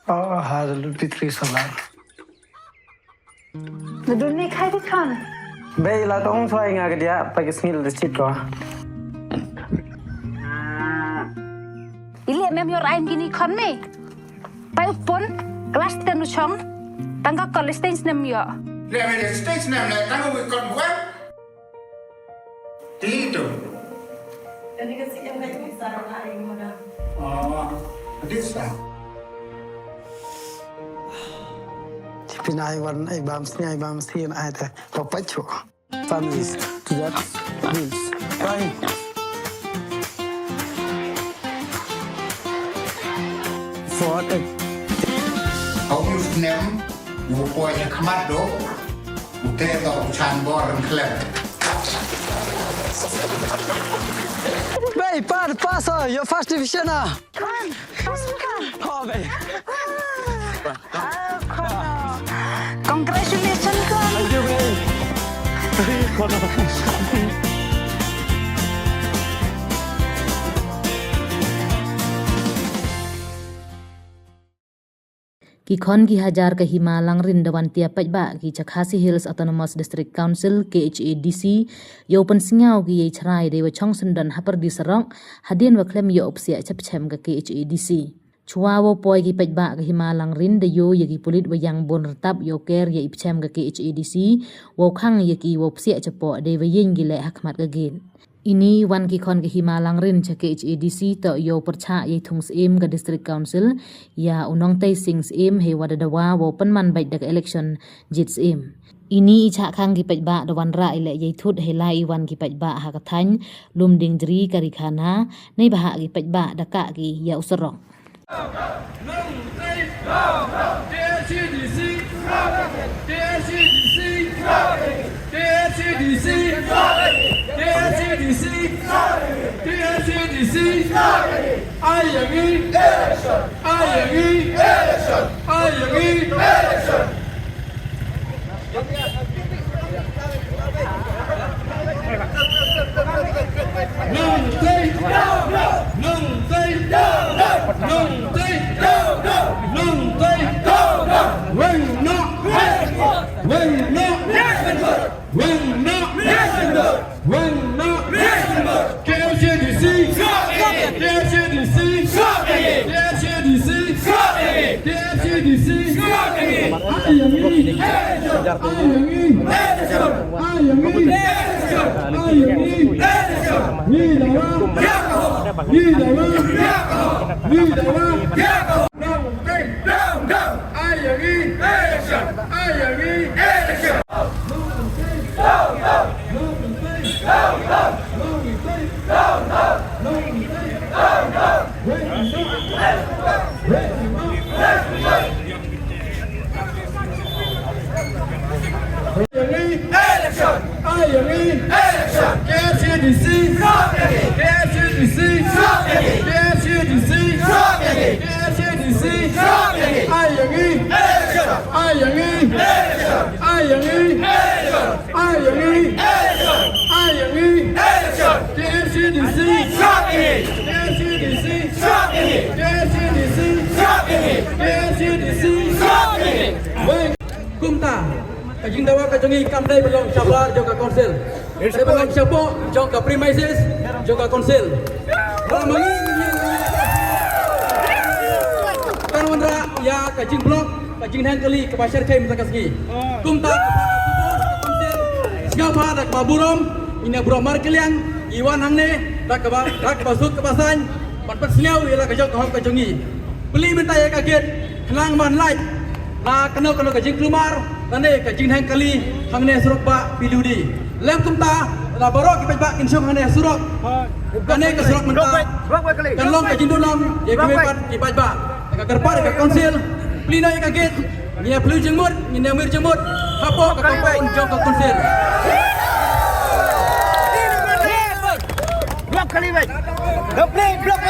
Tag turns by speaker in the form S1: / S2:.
S1: هذا البيتري سولار
S2: Dunia khai thích con.
S1: Bây là con xoay ngà cái dia pakai sengil di situ.
S2: Ili mem yor ain gini kon me. Pai upon kelas tenu chong. Tangga college stage nem yo.
S3: Lihat media stage nem le tangga wikon buat. Itu.
S4: Jadi kasi yang kayak bisa aing modal.
S3: Oh, bisa.
S1: Pinai warna ai bam sien ai ta papacho. Families to that means. Fine. For it.
S3: Ông như nem, vụ quay như khmat đó. Vụ tê tàu chan bò rừng khlev.
S1: Bey, passa, jag fast division ah.
S2: Kon, pasal kon.
S1: Ha bey.
S2: Congratulations kon.
S1: Thank you bey.
S5: Ki khon ki hajar ka himalang rin dawan tia pajba ki Chakhasi Hills Autonomous District Council KHADC yo pensingau ki ye chrai dewa chongsen dan hapar di serong hadien wa klem yo opsia chapchem ka KHADC chua wo poi ki pajba ka himalang rin de yo ye ki pulit wa yang bon retap yo ker ye ipchem ka KHADC wo khang ye ki wo opsia chapo dewa yin gi le hakmat ka gen ini wan ki khon ke himalang rin cha KHADC to yo percha ye thung sim ga district council ya unong tai sing sim he wada dawa wo panman bai dak election jit sim ini icha khang ki pajba dawan ra ile ye thut he lai wan ki pajba ha ka than lum ding jri karikhana nei ba ki pajba daka ki ya usrong
S6: Kumta, kajing dawa kajongi kamdai belong syablar joka konsil. Saya belong syapo joka premises joka konsil. Ramangi Kanwandra ya kajing blok kajing hangkali ke pasar kai mtakasgi. Kumta konsil. Segapa dak maburom ina burom markeliang iwan hangne dak basuk ke pasan patpat sniau ialah kajok kaham kajongi. Beli mentaya kaget henang man light. Na kena kajing kelumar nane kajing hang kali hangne surok ba piludi lem kumta na barok ki pajba kinsung hangne surok kane ka surok menta kan long kajing dolom ye kemepat ki pajba ka kerpar ka konsil plina ye kaget nia plu jengmut nia mir jengmut hapo ka kampa unjong ka konsil blok kali baik blok